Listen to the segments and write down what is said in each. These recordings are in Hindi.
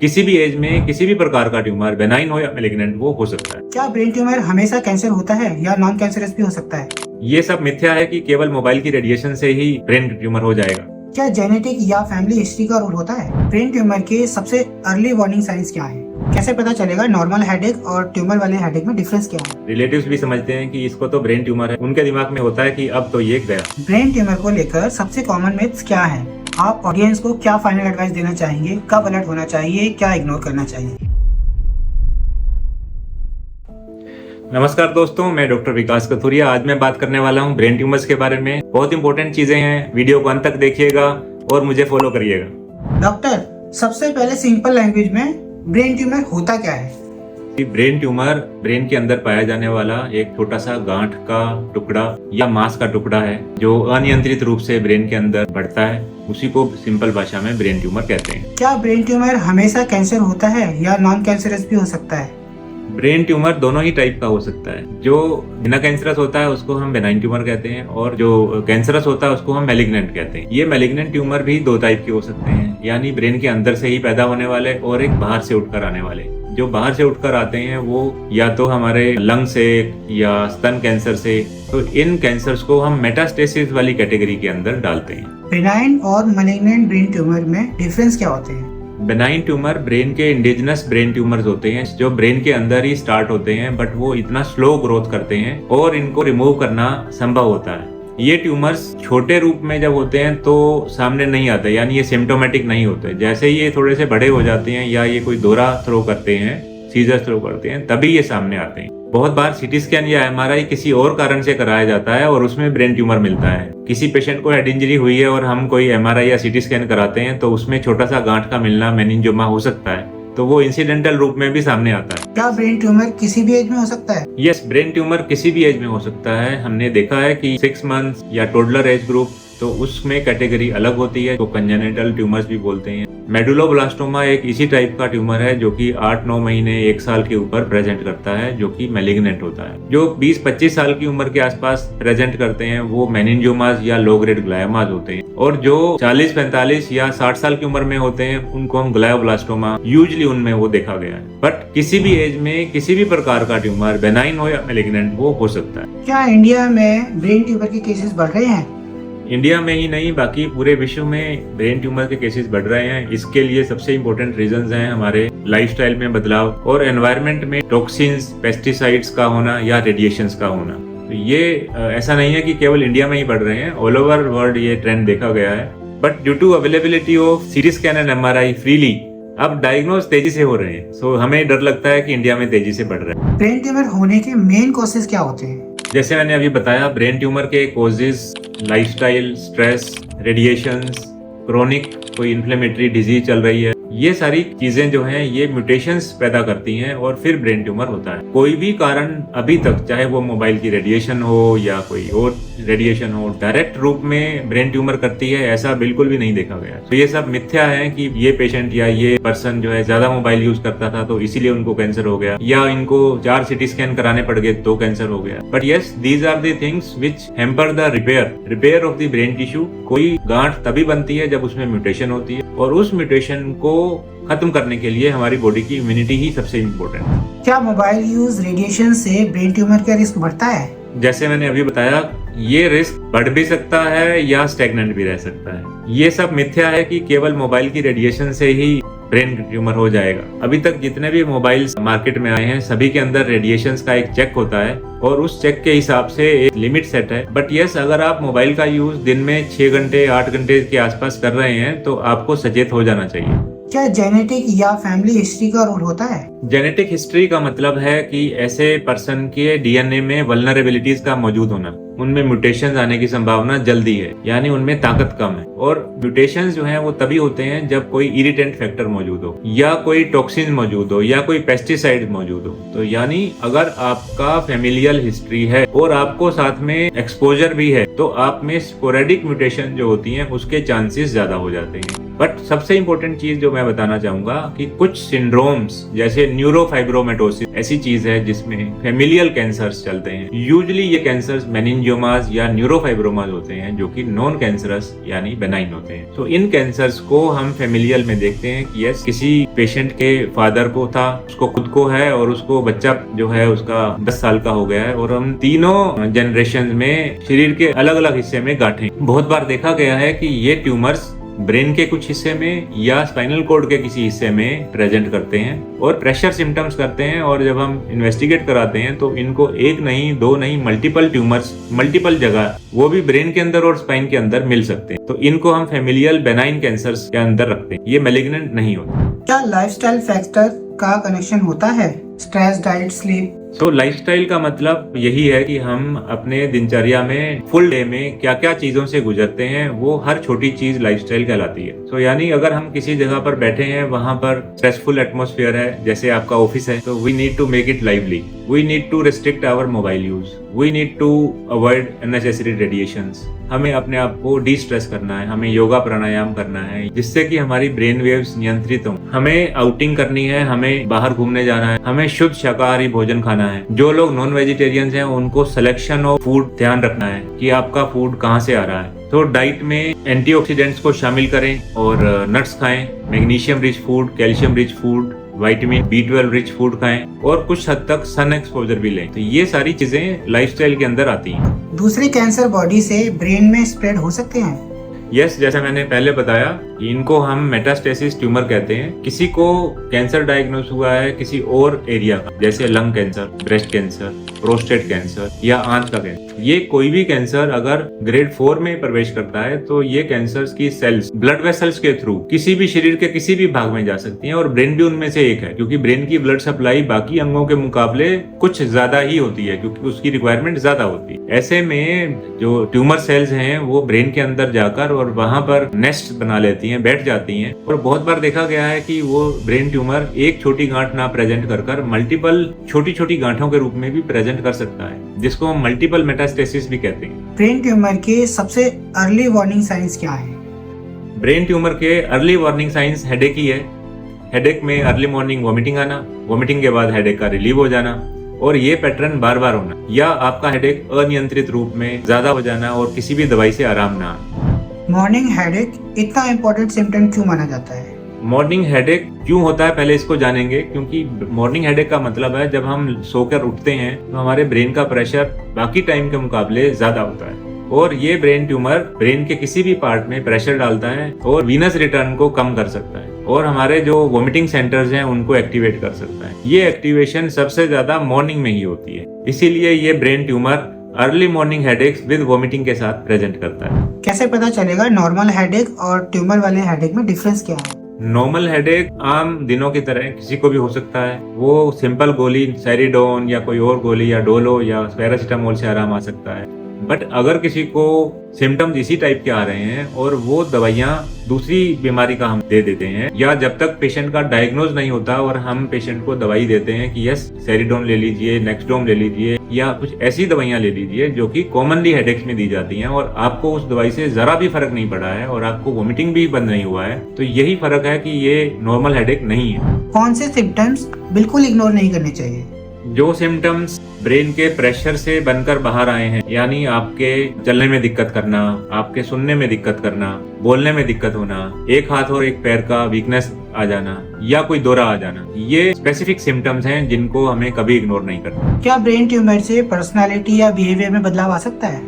किसी भी एज में किसी भी प्रकार का ट्यूमर बेनाइन हो या मैलिग्नेंट वो हो सकता है। क्या ब्रेन ट्यूमर हमेशा कैंसर होता है या नॉन कैंसरस भी हो सकता है? ये सब मिथ्या है कि केवल मोबाइल की रेडिएशन से ही ब्रेन ट्यूमर हो जाएगा। क्या जेनेटिक या फैमिली हिस्ट्री का रोल होता है? ब्रेन ट्यूमर के सबसे अर्ली वार्निंग साइंस क्या है? कैसे पता चलेगा नॉर्मल हेडेक और ट्यूमर वाले हेडेक में डिफरेंस क्या है? रिलेटिव्स भी समझते हैं कि इसको तो ब्रेन ट्यूमर है, उनके दिमाग में होता है कि अब तो ये गया। ब्रेन ट्यूमर को लेकर सबसे कॉमन मिथ्स क्या है? आप ऑडियंस को क्या फाइनल एडवाइस देना चाहेंगे? कब अलर्ट होना चाहिए, क्या इग्नोर करना चाहिए? नमस्कार दोस्तों, मैं डॉक्टर विकास कथुरिया। आज मैं बात करने वाला हूँ ब्रेन ट्यूमर्स के बारे में। बहुत इंपॉर्टेंट चीजें हैं, वीडियो को अंत तक देखिएगा और मुझे फॉलो करिएगा। डॉक्टर, सबसे पहले सिंपल लैंग्वेज में ब्रेन ट्यूमर होता क्या है? ब्रेन ट्यूमर ब्रेन के अंदर पाया जाने वाला एक छोटा सा गांठ का टुकड़ा या मांस का टुकड़ा है जो अनियंत्रित रूप से ब्रेन के अंदर बढ़ता है। उसी को सिंपल भाषा में ब्रेन ट्यूमर कहते हैं। क्या ब्रेन ट्यूमर हमेशा कैंसर होता है या नॉन कैंसरस भी हो सकता है? ब्रेन ट्यूमर दोनों ही टाइप का हो सकता है। जो बिना कैंसरस होता है उसको हम बेनाइन ट्यूमर कहते हैं और जो कैंसरस होता है उसको हम मैलिग्नेंट कहते हैं। ये मैलिग्नेंट ट्यूमर भी दो टाइप के हो सकते हैं, यानी ब्रेन के अंदर से ही पैदा होने वाले और एक बाहर से उठकर आने वाले। जो बाहर से उठकर आते हैं वो या तो हमारे लंग से या स्तन कैंसर से, तो इन कैंसर्स को हम मेटास्टेसिस वाली कैटेगरी के अंदर डालते हैं। बेनाइन और मैलिग्नेंट ब्रेन ट्यूमर में डिफरेंस क्या होते हैं? बेनाइन ट्यूमर ब्रेन के इंडिजिनस ब्रेन ट्यूमर्स होते हैं जो ब्रेन के अंदर ही स्टार्ट होते हैं, बट वो इतना स्लो ग्रोथ करते हैं और इनको रिमूव करना संभव होता है। ये ट्यूमर्स छोटे रूप में जब होते हैं तो सामने नहीं आते, यानी ये सिम्टोमेटिक नहीं होते। जैसे ही ये थोड़े से बड़े हो जाते हैं या ये कोई दौरा थ्रो करते हैं, सीजर थ्रो करते हैं, तभी ये सामने आते हैं। बहुत बार सीटी स्कैन या एमआरआई किसी और कारण से कराया जाता है और उसमें ब्रेन ट्यूमर मिलता है। किसी पेशेंट को हेड इंजरी हुई है और हम कोई एमआरआई या सीटी स्कैन कराते हैं तो उसमें छोटा सा गांठ का मिलना, मेनिंजियोमा हो सकता है, तो वो इंसिडेंटल रूप में भी सामने आता है। क्या ब्रेन ट्यूमर किसी भी एज में हो सकता है? यस, ब्रेन ट्यूमर किसी भी एज में हो सकता है। हमने देखा है कि 6 मंथ्स या टोडलर एज ग्रुप, तो उसमें कैटेगरी अलग होती है, तो कंजेनिटल ट्यूमर्स भी बोलते हैं। मेडुलोब्लास्टोमा एक इसी टाइप का ट्यूमर है जो कि 8-9 महीने 1 साल के ऊपर प्रेजेंट करता है, जो कि मैलिग्नेंट होता है। जो 20-25 साल की उम्र के आसपास प्रेजेंट करते हैं वो मेनिंजियोमास या लो ग्रेड ग्लायोमास होते हैं, और जो 40-45 या 60 साल की उम्र में होते हैं उनको हम ग्लायोब्लास्टोमा, यूजुअली उनमें वो देखा गया है। बट किसी भी एज में किसी भी प्रकार का ट्यूमर बेनाइन हो या मैलिग्नेंट वो हो सकता है। क्या इंडिया में ब्रेन ट्यूमर के केसेस बढ़ रहे हैं? इंडिया में ही नहीं, बाकी पूरे विश्व में ब्रेन ट्यूमर के केसेस बढ़ रहे हैं। इसके लिए सबसे इम्पोर्टेंट रीजंस हैं हमारे लाइफस्टाइल में बदलाव और एनवायरनमेंट में टॉक्सिन्स, पेस्टिसाइड्स का होना या रेडिएशंस का होना। तो ये ऐसा नहीं है कि केवल इंडिया में ही बढ़ रहे हैं, ऑल ओवर वर्ल्ड ये ट्रेंड देखा गया है। But due to availability of CT scan and MRI freely अब डायग्नोज तेजी से हो रहे हैं, सो हमें डर लगता है कि इंडिया में तेजी से बढ़ रहा है। ब्रेन ट्यूमर होने के मेन कॉजेज क्या होते हैं? जैसे मैंने अभी बताया, ब्रेन ट्यूमर के causes lifestyle, stress, radiations, chronic कोई इन्फ्लेमेटरी डिजीज चल रही है, ये सारी चीजें जो हैं ये म्यूटेशंस पैदा करती हैं और फिर ब्रेन ट्यूमर होता है। कोई भी कारण अभी तक, चाहे वो मोबाइल की रेडिएशन हो या कोई और रेडिएशन हो, डायरेक्ट रूप में ब्रेन ट्यूमर करती है ऐसा बिल्कुल भी नहीं देखा गया। तो ये सब मिथ्या है कि ये पेशेंट या ये पर्सन जो है ज्यादा मोबाइल यूज करता था तो इसीलिए उनको कैंसर हो गया, या इनको 4 सीटी स्कैन कराने पड़ गए तो कैंसर हो गया। But yes, these are the things which hamper the repair of the brain tissue. कोई गांठ तभी बनती है जब उसमें म्यूटेशन होती है, और उस म्यूटेशन को खत्म करने के लिए हमारी बॉडी की इम्यूनिटी ही सबसे इम्पोर्टेंट है। क्या मोबाइल यूज रेडिएशन से ब्रेन ट्यूमर का रिस्क बढ़ता है? जैसे मैंने अभी बताया, ये रिस्क बढ़ भी सकता है या स्टेगनेंट भी रह सकता है। ये सब मिथ्या है कि केवल मोबाइल की रेडिएशन से ही ब्रेन ट्यूमर हो जाएगा। अभी तक जितने भी मोबाइल्स मार्केट में आए हैं सभी के अंदर रेडिएशंस का एक चेक होता है और उस चेक के हिसाब से एक लिमिट सेट है। बट यस, अगर आप मोबाइल का यूज दिन में 6 घंटे 8 घंटे के आसपास कर रहे हैं तो आपको सचेत हो जाना चाहिए। क्या जेनेटिक या फैमिली हिस्ट्री का रोल होता है? जेनेटिक हिस्ट्री का मतलब है कि ऐसे पर्सन के डीएनए में वल्नरेबिलिटीज का मौजूद होना, उनमें म्यूटेशंस आने की संभावना जल्दी है, यानी उनमें ताकत कम है। और म्यूटेशंस जो हैं वो तभी होते हैं जब कोई इरिटेंट फैक्टर मौजूद हो या कोई टॉक्सिन मौजूद हो या कोई पेस्टिसाइड मौजूद हो। तो यानी अगर आपका फैमिलियल हिस्ट्री है और आपको साथ में एक्सपोजर भी है तो आप में स्पोरेडिक म्यूटेशन जो होती हैं उसके चांसेस ज्यादा हो जाते हैं। बट सबसे इंपॉर्टेंट चीज जो मैं बताना चाहूंगा कि कुछ सिंड्रोम्स जैसे न्यूरोफाइब्रोमेटोसिस ऐसी चीज है जिसमें फैमिलियल कैंसर्स चलते हैं। यूजुअली ये कैंसर्स मेनिंजियोमा एंजियोमास या न्यूरोफाइब्रोमास होते हैं जो कि नॉन कैंसरस यानी बेनाइन होते हैं। तो इन कैंसर्स को हम फैमिलियल में देखते हैं कि यस किसी पेशेंट के फादर को था, उसको खुद को है और उसको बच्चा जो है उसका 10 साल का हो गया है और हम तीनों जनरेशन में शरीर के अलग अलग हिस्से में गांठें। बहुत बार देखा गया है कि ये ट्यूमर्स ब्रेन के कुछ हिस्से में या स्पाइनल कॉर्ड के किसी हिस्से में प्रेजेंट करते हैं और प्रेशर सिम्टम्स करते हैं। और जब हम इन्वेस्टिगेट कराते हैं तो इनको एक नहीं, दो नहीं, मल्टीपल ट्यूमर्स मल्टीपल जगह, वो भी ब्रेन के अंदर और स्पाइन के अंदर मिल सकते हैं। तो इनको हम फैमिलियल बेनाइन कैंसर्स के अंदर रखते हैं, ये मैलिग्नेंट नहीं होते। क्या लाइफस्टाइल फैक्टर का कनेक्शन होता है? Stress, diet, sleep? लाइफस्टाइल का मतलब यही है कि हम अपने दिनचर्या में फुल डे में क्या क्या चीजों से गुजरते हैं, वो हर छोटी चीज लाइफस्टाइल कहलाती है। यानी अगर हम किसी जगह पर बैठे हैं, वहां पर स्ट्रेसफुल एटमॉस्फेयर है, जैसे आपका ऑफिस है, तो we need to make it lively, we need to restrict our mobile use, we need to avoid unnecessary radiations. हमें अपने आप को डी स्ट्रेस करना है, हमें योगा प्राणायाम करना है जिससे कि हमारी ब्रेन वेव्स नियंत्रित हों। हमें आउटिंग करनी है, हमें बाहर घूमने जाना है, हमें शुद्ध शाकाहारी भोजन खाना है। जो लोग नॉन वेजिटेरियंस हैं उनको सिलेक्शन ऑफ फूड ध्यान रखना है कि आपका फूड कहाँ से आ रहा है। तो डाइट में एंटीऑक्सीडेंट्स को शामिल करें और नट्स खाएं, magnesium rich food, calcium rich food, vitamin B12 rich food खाएं और कुछ हद तक सन एक्सपोजर भी लें। तो ये सारी चीजें लाइफस्टाइल के अंदर आती हैं। दूसरे कैंसर बॉडी से ब्रेन में स्प्रेड हो सकते हैं? यस, जैसा मैंने पहले बताया, इनको हम मेटास्टेसिस ट्यूमर कहते हैं। किसी को कैंसर डायग्नोस हुआ है किसी और एरिया का, जैसे lung cancer, breast cancer, prostate cancer या आंत का कैंसर। ये कोई भी कैंसर अगर ग्रेड 4 में प्रवेश करता है तो ये कैंसर की सेल्स ब्लड वेसल्स के थ्रू किसी भी शरीर के किसी भी भाग में जा सकती हैं और ब्रेन भी उनमें से एक है, क्योंकि ब्रेन की ब्लड सप्लाई बाकी अंगों के मुकाबले कुछ ज्यादा ही होती है, क्योंकि उसकी रिक्वायरमेंट ज्यादा होती है। ऐसे में जो ट्यूमर सेल्स हैं वो ब्रेन के अंदर जाकर और वहां पर नेस्ट बना लेती हैं, बैठ जाती हैं। और बहुत बार देखा गया है कि वो ब्रेन ट्यूमर एक छोटी गांठ ना प्रेजेंट कर मल्टीपल छोटी छोटी गांठों के रूप में भी प्रेजेंट कर सकता है, जिसको हम मल्टीपल मेटास्टेसिस भी कहते हैं। ब्रेन ट्यूमर के सबसे अर्ली वार्निंग साइंस क्या है? ब्रेन ट्यूमर के अर्ली वार्निंग साइंस हेडेक ही है। हेडेक में अर्ली मॉर्निंग वॉमिटिंग आना, वॉमिटिंग के बाद हेडेक का रिलीव हो जाना और ये पैटर्न बार बार होना, या आपका हेडेक अनियंत्रित रूप में ज्यादा हो जाना और किसी भी दवाई से आराम ना आना। मॉर्निंग हेडेक इतना इम्पोर्टेंट सिम्टम क्यों माना जाता है? मॉर्निंग हेडेक क्यों होता है पहले इसको जानेंगे, क्योंकि मॉर्निंग हेडेक का मतलब है जब हम सोकर उठते हैं तो हमारे ब्रेन का प्रेशर बाकी टाइम के मुकाबले ज्यादा होता है और ये ब्रेन ट्यूमर ब्रेन के किसी भी पार्ट में प्रेशर डालता है और वीनस रिटर्न को कम कर सकता है और हमारे जो वोमिटिंग सेंटर्स हैं उनको एक्टिवेट कर सकता है। ये एक्टिवेशन सबसे ज्यादा मॉर्निंग में ही होती है, इसीलिए ये brain tumour early morning headaches with vomiting के साथ प्रेजेंट करता है। कैसे पता चलेगा नॉर्मल हेडेक और ट्यूमर वाले हेडेक में डिफरेंस क्या है? नॉर्मल हेडेक आम दिनों की तरह किसी को भी हो सकता है। वो सिंपल गोली सेरिडोन या कोई और गोली या डोलो या पैरासिटामोल से आराम आ सकता है। बट अगर किसी को सिम्टम्स इसी टाइप के आ रहे हैं और वो दवाइयाँ दूसरी बीमारी का हम दे देते हैं, या जब तक पेशेंट का डायग्नोज नहीं होता और हम पेशेंट को दवाई देते हैं कि यस सेरिडोन ले लीजिए, नेक्सडोम ले लीजिए या कुछ ऐसी दवाइयाँ ले लीजिए जो कि कॉमनली हेडेक्स में दी जाती हैं और आपको उस दवाई से जरा भी फर्क नहीं पड़ा है और आपको वोमिटिंग भी बंद नहीं हुआ है, तो यही फर्क है कि ये नॉर्मल हेडेक नहीं है। कौन से सिम्टम्स बिल्कुल इग्नोर नहीं करने चाहिए? जो सिम्टम्स ब्रेन के प्रेशर से बनकर बाहर आए हैं, यानी आपके चलने में दिक्कत करना, आपके सुनने में दिक्कत करना, बोलने में दिक्कत होना, एक हाथ और एक पैर का वीकनेस आ जाना या कोई दौरा आ जाना, ये स्पेसिफिक सिम्टम्स हैं जिनको हमें कभी इग्नोर नहीं करना। क्या ब्रेन ट्यूमर से पर्सनालिटी या बिहेवियर में बदलाव आ सकता है?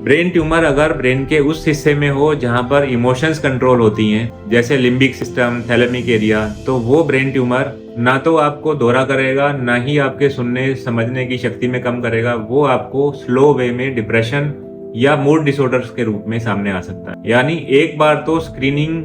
ब्रेन ट्यूमर अगर ब्रेन के उस हिस्से में हो जहां पर इमोशंस कंट्रोल होती हैं, जैसे लिम्बिक सिस्टम, थैलेमिक एरिया, तो वो ब्रेन ट्यूमर ना तो आपको दौरा करेगा, ना ही आपके सुनने समझने की शक्ति में कम करेगा। वो आपको स्लो वे में डिप्रेशन या मूड डिसऑर्डर्स के रूप में सामने आ सकता है। यानी एक बार तो स्क्रीनिंग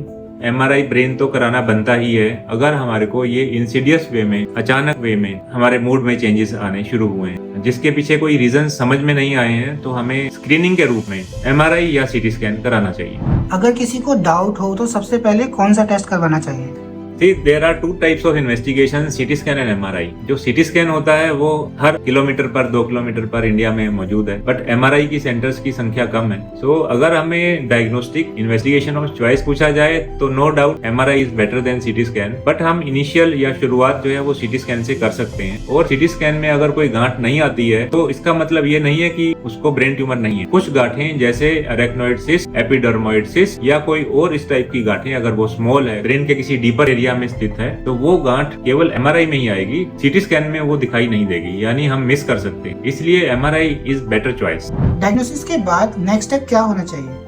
MRI ब्रेन तो कराना बनता ही है अगर हमारे को ये इंसिडियस वे में, अचानक वे में हमारे मूड में चेंजेस आने शुरू हुए हैं जिसके पीछे कोई रीजन समझ में नहीं आए हैं, तो हमें स्क्रीनिंग के रूप में MRI या CT स्कैन कराना चाहिए। अगर किसी को डाउट हो तो सबसे पहले कौन सा टेस्ट करवाना चाहिए? There are 2 types of investigation, CT scan and MRI. जो सीटी स्कैन होता है वो हर किलोमीटर पर 2 किलोमीटर पर इंडिया में मौजूद है, बट एमआरआई की सेंटर्स की संख्या कम है। सो अगर हमें डायग्नोस्टिक इन्वेस्टिगेशन ऑफ चॉइस पूछा जाए तो no doubt MRI is better than CT scan, but हम इनिशियल या शुरुआत जो है वो सीटी स्कैन से कर सकते हैं। और सीटी स्कैन में अगर कोई गांठ नहीं आती है तो इसका मतलब ये नहीं है कि उसको ब्रेन ट्यूमर नहीं है। कुछ गांठें जैसे अरेक्नोइड सिस्ट, एपिडर्मोइड सिस्ट या कोई और इस टाइप की गांठें अगर वो स्मॉल है, ब्रेन के किसी डीपर एरिया में स्थित है, तो वो गांठ केवल एमआरआई में ही आएगी, सीटी स्कैन में वो दिखाई नहीं देगी, यानी हम मिस कर सकते हैं। इसलिए MRI is better choice. Diagnosis के बाद नेक्स्ट स्टेप क्या होना चाहिए?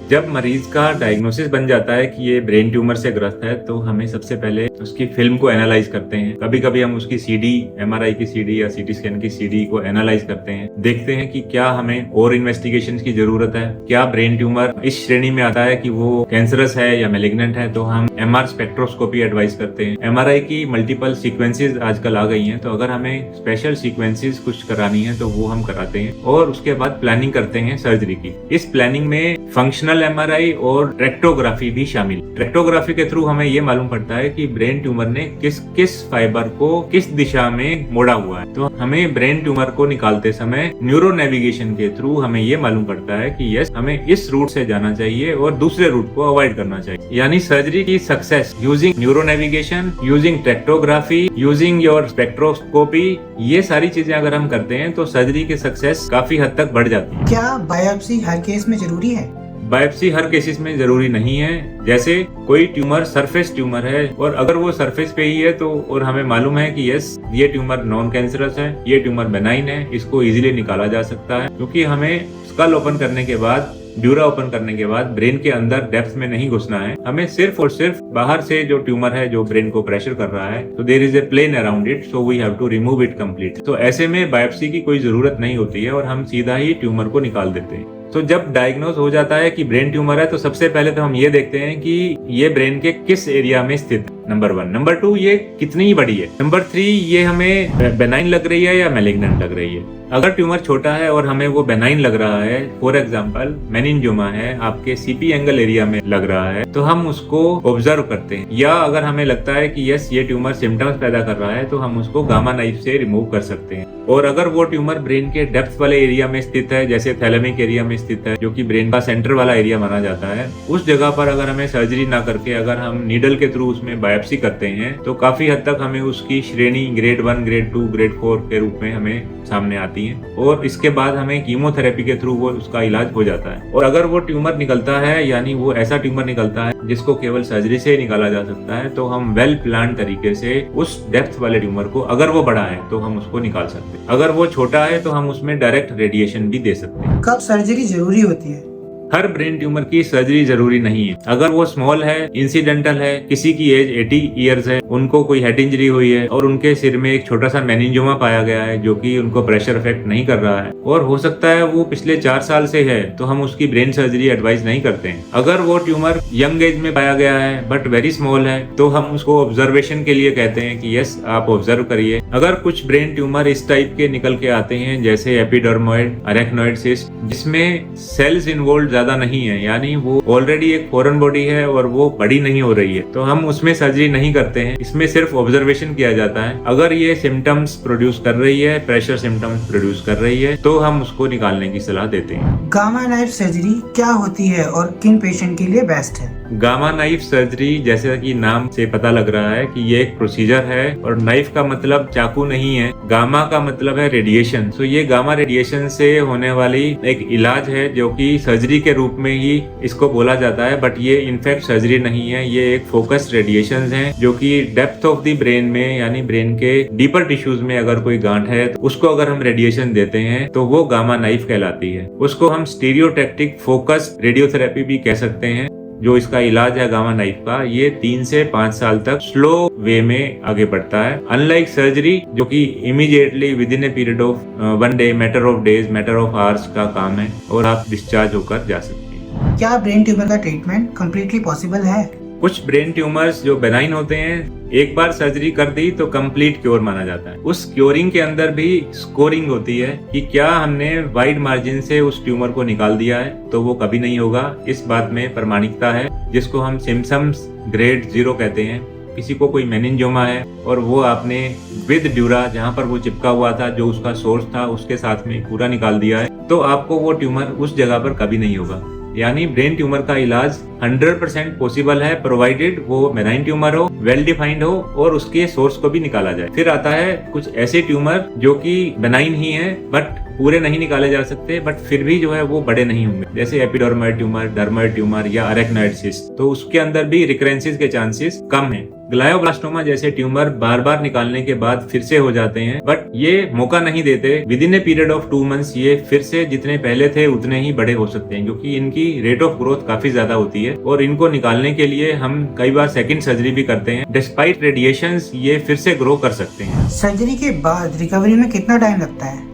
जब मरीज का डायग्नोसिस बन जाता है कि ये ब्रेन ट्यूमर से ग्रस्त है, तो हमें सबसे पहले उसकी फिल्म को एनालाइज करते हैं। कभी कभी हम उसकी सीडी, एमआरआई की सीडी या सीटी स्कैन की सीडी को एनालाइज करते हैं, देखते हैं कि क्या हमें और इन्वेस्टिगेशन की जरूरत है, क्या ब्रेन ट्यूमर इस श्रेणी में आता है कि वो कैंसरस है या मैलिग्नेंट है, तो हम एमआर स्पेक्ट्रोस्कोपी एडवाइस करते हैं। एमआरआई की मल्टीपल सीक्वेंसेस आजकल आ गई हैं, तो अगर हमें स्पेशल सीक्वेंसेस कुछ करानी है तो वो हम कराते हैं। और उसके बाद प्लानिंग करते हैं सर्जरी की। इस प्लानिंग में फंक्शनल एमआरआई और ट्रैक्टोग्राफी भी शामिल। ट्रैक्टोग्राफी के थ्रू हमें ये मालूम पड़ता है कि ब्रेन ट्यूमर ने किस किस फाइबर को किस दिशा में मोड़ा हुआ है। तो हमें ब्रेन ट्यूमर को निकालते समय न्यूरो नेविगेशन के थ्रू हमें ये मालूम पड़ता है कि यस, हमें इस रूट से जाना चाहिए और दूसरे रूट को अवॉइड करना चाहिए। यानी सर्जरी की success using neuro navigation, using tractography, using your spectroscopy, ये सारी चीजें अगर हम करते हैं तो सर्जरी की सक्सेस काफी हद तक बढ़ जाती है। क्या बायोप्सी हर केस में जरूरी है? बायोप्सी हर केसेस में जरूरी नहीं है। जैसे कोई ट्यूमर सरफेस ट्यूमर है और अगर वो सरफेस पे ही है तो और हमें मालूम है कि यस, ये ट्यूमर नॉन कैंसरस है, ये ट्यूमर बेनाइन है, इसको इजीली निकाला जा सकता है, क्योंकि हमें स्कल ओपन करने के बाद, ड्यूरा ओपन करने के बाद ब्रेन के अंदर डेप्थ में नहीं घुसना है। हमें सिर्फ और सिर्फ बाहर से जो ट्यूमर है जो ब्रेन को प्रेशर कर रहा है, तो there is a plane around it, so we have to remove it complete. तो ऐसे में बायोप्सी की कोई जरूरत नहीं होती है और हम सीधा ही ट्यूमर को निकाल देते हैं। तो जब डायग्नोज हो जाता है कि ब्रेन ट्यूमर है, तो सबसे पहले तो हम ये देखते हैं कि ये ब्रेन के किस एरिया में स्थित है, नंबर 1। नंबर 2, ये कितनी बड़ी है। नंबर 3, ये हमें बेनाइन लग रही है या मैलिग्नेंट लग रही है। अगर ट्यूमर छोटा है और हमें वो बेनाइन लग रहा है, फॉर एग्जांपल मेनिंजियोमा है, आपके सीपी एंगल एरिया में लग रहा है, तो हम उसको ऑब्जर्व करते हैं। या अगर हमें लगता है कि यस, ये ट्यूमर सिम्टम्स पैदा कर रहा है, तो हम उसको गामा नाइफ से रिमूव कर सकते हैं। और अगर वो ट्यूमर ब्रेन के डेप्थ वाले एरिया में स्थित है, जैसे थैलेमिक एरिया में स्थित है, जो कि ब्रेन का सेंटर वाला एरिया माना जाता है, उस जगह पर अगर हमें सर्जरी ना करके अगर हम नीडल के थ्रू उसमें बायोप्सी करते हैं, तो काफी हद तक हमें उसकी श्रेणी ग्रेड 1, ग्रेड 2, ग्रेड 4 के रूप में हमें सामने आती है। और इसके बाद हमें कीमोथेरेपी के थ्रू वो उसका इलाज हो जाता है। और अगर वो ट्यूमर निकलता है, यानी वो ऐसा ट्यूमर निकलता है जिसको केवल सर्जरी से निकाला जा सकता है, तो हम वेल प्लान तरीके से उस डेप्थ वाले ट्यूमर को, अगर वो बड़ा है तो हम उसको निकाल सकते हैं। अगर वो छोटा है तो हम उसमें डायरेक्ट रेडिएशन भी दे सकते हैं। कब सर्जरी जरूरी होती है? हर ब्रेन ट्यूमर की सर्जरी जरूरी नहीं है। अगर वो स्मॉल है, इंसिडेंटल है, किसी की एज 80 इयर्स है, उनको कोई हेड इंजरी हुई है और उनके सिर में एक छोटा सा मेनिंजियोमा पाया गया है जो कि उनको प्रेशर इफेक्ट नहीं कर रहा है, और हो सकता है वो पिछले 4 साल से है, तो हम उसकी ब्रेन सर्जरी एडवाइस नहीं करते हैं। अगर वो ट्यूमर यंग एज में पाया गया है बट वेरी स्मॉल है, तो हम उसको ऑब्जर्वेशन के लिए कहते हैं कि यस, आप ऑब्जर्व करिए। अगर कुछ ब्रेन ट्यूमर इस टाइप के निकल के आते हैं, जैसे एपिडर्मोइड, अरेक्नोइड सिस्ट, जिसमें सेल्स इन्वॉल्व ज्यादा नहीं है, यानी वो ऑलरेडी एक फॉरेन बॉडी है और वो बड़ी नहीं हो रही है, तो हम उसमें सर्जरी नहीं करते हैं। इसमें सिर्फ ऑब्जर्वेशन किया जाता है। अगर ये सिम्टम्स प्रोड्यूस कर रही है, प्रेशर सिम्टम्स प्रोड्यूस कर रही है, तो हम उसको निकालने की सलाह देते हैं। गामा नाइफ सर्जरी क्या होती है और किन पेशेंट के लिए बेस्ट है? गामा नाइफ सर्जरी, जैसे कि नाम से पता लग रहा है कि ये एक प्रोसीजर है, और नाइफ का मतलब चाकू नहीं है, गामा का मतलब है रेडिएशन। तो ये गामा रेडिएशन से होने वाली एक इलाज है जो कि सर्जरी के रूप में ही इसको बोला जाता है, बट ये इनफैक्ट सर्जरी नहीं है। ये एक फोकस्ड रेडिएशंस हैं जो कि डेप्थ ऑफ द ब्रेन में, यानी ब्रेन के डीपर टिश्यूज में अगर कोई गांठ है तो उसको अगर हम रेडिएशन देते हैं तो वो गामा नाइफ कहलाती है। उसको हम स्टीरियोटैक्टिक फोकस्ड रेडियोथेरेपी भी कह सकते हैं। जो इसका इलाज है गामा नाइफ का, ये 3 से 5 साल तक स्लो वे में आगे बढ़ता है, अनलाइक सर्जरी जो कि immediately with in a period of 1 day, matter of days, matter of hours का काम है और आप डिस्चार्ज होकर जा सकते हैं। क्या ब्रेन ट्यूमर का ट्रीटमेंट कम्प्लीटली पॉसिबल है? कुछ ब्रेन ट्यूमर्स जो बेनाइन होते हैं, एक बार सर्जरी कर दी तो कंप्लीट क्योर माना जाता है। उस क्योरिंग के अंदर भी स्कोरिंग होती है कि क्या हमने वाइड मार्जिन से उस ट्यूमर को निकाल दिया है, तो वो कभी नहीं होगा। इस बात में प्रमाणिकता है, जिसको हम सिम्पटम्स ग्रेड 0 कहते हैं। किसी को कोई मेनिंजोमा है और वो आपने विद ड्यूरा जहाँ पर वो चिपका हुआ था, जो उसका सोर्स था, उसके साथ में पूरा निकाल दिया है, तो आपको वो ट्यूमर उस जगह पर कभी नहीं होगा। यानी ब्रेन ट्यूमर का इलाज 100% पॉसिबल है, प्रोवाइडेड वो बेनाइन ट्यूमर हो, वेल डिफाइंड हो और उसके सोर्स को भी निकाला जाए। फिर आता है कुछ ऐसे ट्यूमर जो कि बेनाइन ही है बट पूरे नहीं निकाले जा सकते, बट फिर भी जो है वो बड़े नहीं होंगे, जैसे एपिडर्मोइड ट्यूमर, डर्मोइड ट्यूमर या अरेक्नोइड सिस्ट, तो उसके अंदर भी रिकरेंसेस के चांसेस कम है। ग्लायोब्लास्टोमा जैसे ट्यूमर बार बार निकालने के बाद फिर से हो जाते हैं, बट ये मौका नहीं देते। With in a period of 2 months ये फिर से जितने पहले थे उतने ही बड़े हो सकते हैं, क्योंकि इनकी रेट ऑफ ग्रोथ काफी ज्यादा होती है और इनको निकालने के लिए हम कई बार सेकंड सर्जरी भी करते हैं। डिस्पाइट रेडिएशंस ये फिर से ग्रो कर सकते हैं। सर्जरी के बाद रिकवरी में कितना टाइम लगता है?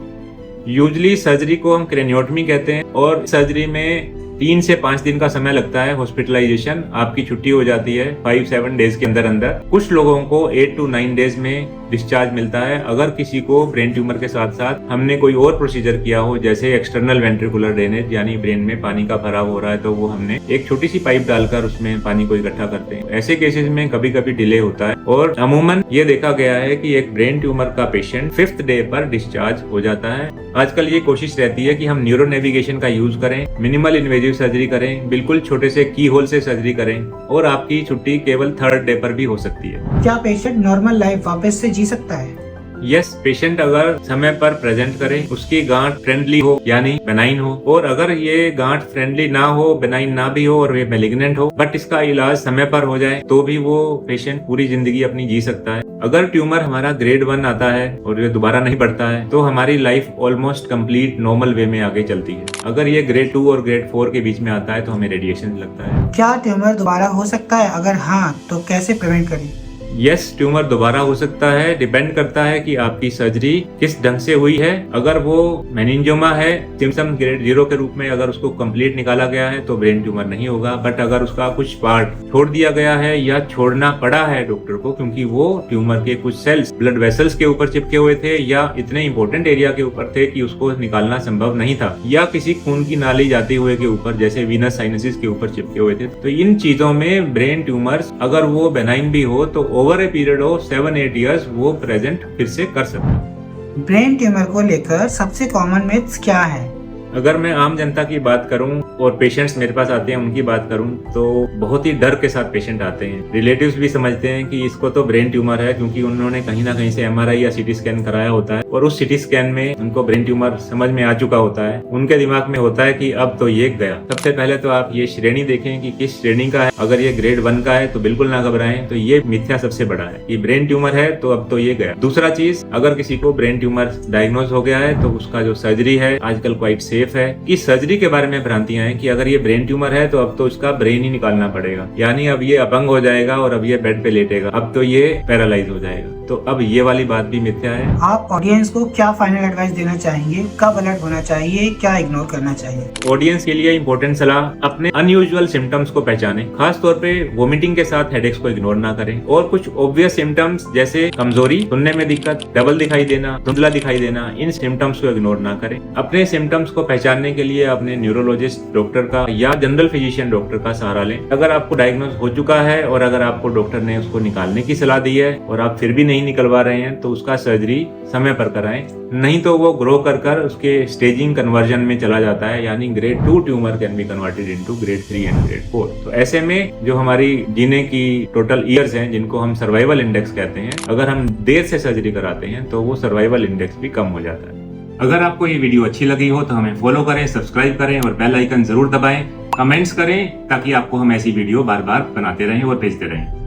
यूजली सर्जरी को हम क्रेनियोटमी कहते हैं और सर्जरी में 3 से 5 दिन का समय लगता है। हॉस्पिटलाइजेशन, आपकी छुट्टी हो जाती है 5-7 डेज के अंदर अंदर। कुछ लोगों को 8 to 9 डेज में डिस्चार्ज मिलता है। अगर किसी को ब्रेन ट्यूमर के साथ साथ हमने कोई और प्रोसीजर किया हो, जैसे एक्सटर्नल वेंट्रिकुलर ड्रेनेज, यानी ब्रेन में पानी का भराव हो रहा है, तो वो हमने एक छोटी सी पाइप डालकर उसमें पानी को इकट्ठा करते हैं। ऐसे केसेस में कभी कभी डिले होता है और अमूमन ये देखा गया है कि एक ब्रेन ट्यूमर का पेशेंट 5th डे पर डिस्चार्ज हो जाता है। आजकल ये कोशिश रहती है कि हम न्यूरो नेविगेशन का यूज करें, मिनिमल इन्वेजिव सर्जरी करें, बिल्कुल छोटे से की होल से सर्जरी करें और आपकी छुट्टी केवल 3rd डे पर भी हो सकती है। क्या पेशेंट नॉर्मल लाइफ वापस से जी सकता है? यस, पेशेंट अगर समय पर प्रेजेंट करे, उसकी गांठ फ्रेंडली हो यानी बेनाइन हो, और अगर ये गांठ फ्रेंडली ना हो, बेनाइन ना भी हो और ये मेलिग्नेंट हो, बट इसका इलाज समय पर हो जाए, तो भी वो पेशेंट पूरी जिंदगी अपनी जी सकता है। अगर ट्यूमर हमारा ग्रेड 1 आता है और ये दोबारा नहीं बढ़ता है, तो हमारी life almost complete normal way में आगे चलती है। अगर ये ग्रेड 2 और ग्रेड 4 के बीच में आता है तो हमें रेडिएशन लगता है। क्या ट्यूमर दोबारा हो सकता है? अगर हाँ, तो कैसे प्रिवेंट करें? यस, ट्यूमर दोबारा हो सकता है। डिपेंड करता है कि आपकी सर्जरी किस ढंग से हुई है। अगर वो मेनिंजोमा है, सिम्पटम ग्रेड 0 के रूप में, अगर उसको कंप्लीट निकाला गया है तो ब्रेन ट्यूमर नहीं होगा। बट अगर उसका कुछ पार्ट छोड़ दिया गया है या छोड़ना पड़ा है डॉक्टर को, क्योंकि वो ट्यूमर के कुछ सेल्स ब्लड वेसल्स के ऊपर चिपके हुए थे या इतने इंपॉर्टेंट एरिया के ऊपर थे कि उसको निकालना संभव नहीं था, या किसी खून की नाली जाते हुए के ऊपर जैसे वीनस साइनसिस के ऊपर चिपके हुए थे, तो इन चीजों में ब्रेन ट्यूमर्स अगर वो बेनाइन भी हो तो over a period of 7-8 years वो प्रेजेंट फिर से कर सकते हैं। ब्रेन ट्यूमर को लेकर सबसे कॉमन मिथ्स क्या है? अगर मैं आम जनता की बात करूं और पेशेंट्स मेरे पास आते हैं उनकी बात करूं, तो बहुत ही डर के साथ पेशेंट आते हैं। रिलेटिव्स भी समझते हैं कि इसको तो ब्रेन ट्यूमर है, क्योंकि उन्होंने कहीं ना कहीं से MRI या CT स्कैन कराया होता है और उस CT स्कैन में उनको ब्रेन ट्यूमर समझ में आ चुका होता है। उनके दिमाग में होता है कि अब तो ये गया। सबसे पहले तो आप ये श्रेणी देखें कि किस श्रेणी का है। अगर ये ग्रेड 1 का है तो बिल्कुल ना घबराएं, तो ये मिथ्या सबसे बड़ा है कि ब्रेन ट्यूमर है तो अब तो ये गया। दूसरा चीज, अगर किसी को ब्रेन ट्यूमर डायग्नोज हो गया है तो उसका जो सर्जरी है आजकल क्वाइट सेफ है। इस सर्जरी के बारे में भ्रांतियां हैं कि अगर ये ब्रेन ट्यूमर है तो अब तो उसका ब्रेन ही निकालना पड़ेगा, यानी अब ये अपंग हो जाएगा और अब ये बेड पे लेटेगा, अब तो ये पैरालाइज हो जाएगा। तो अब ये वाली बात भी मिथ्या है। आप ऑडियंस को क्या फाइनल एडवाइस देना चाहेंगे? कब अलर्ट होना चाहिए, क्या इग्नोर करना चाहिए? ऑडियंस के लिए इंपॉर्टेंट सलाह, अपने अनयूजुअल सिम्टम्स को पहचानें। खास तौर पे वोमिटिंग के साथ हेडेक्स को इग्नोर ना करें, और कुछ ऑब्वियस सिम्टम्स जैसे कमजोरी, सुनने में दिक्कत, डबल दिखाई देना, धुंधला दिखाई देना, इन सिम्टम्स को इग्नोर ना करें। अपने सिम्टम्स को पहचानने के लिए अपने न्यूरोलॉजिस्ट डॉक्टर का या जनरल फिजिशियन डॉक्टर का सहारा लें। अगर आपको डायग्नोज हो चुका है और अगर आपको डॉक्टर ने उसको निकालने की सलाह दी है और आप फिर भी नहीं निकलवा रहे हैं, तो उसका सर्जरी समय पर कराएं, नहीं तो वो ग्रो कर उसके स्टेजिंग कन्वर्जन में चला जाता है, यानी grade 2 tumour can be converted into grade 3 and grade 4। तो ऐसे में जो हमारी जीने की टोटल ईयर्स हैं, जिनको हम सर्वाइवल इंडेक्स कहते हैं, अगर हम देर से सर्जरी कराते हैं तो वो सर्वाइवल इंडेक्स भी कम हो जाता है। अगर आपको ये वीडियो अच्छी लगी हो तो हमें फॉलो करें, सब्सक्राइब करें और बेल आइकन जरूर दबाएं। कमेंट्स करें ताकि आपको हम ऐसी वीडियो बार बार बनाते रहें और भेजते रहें।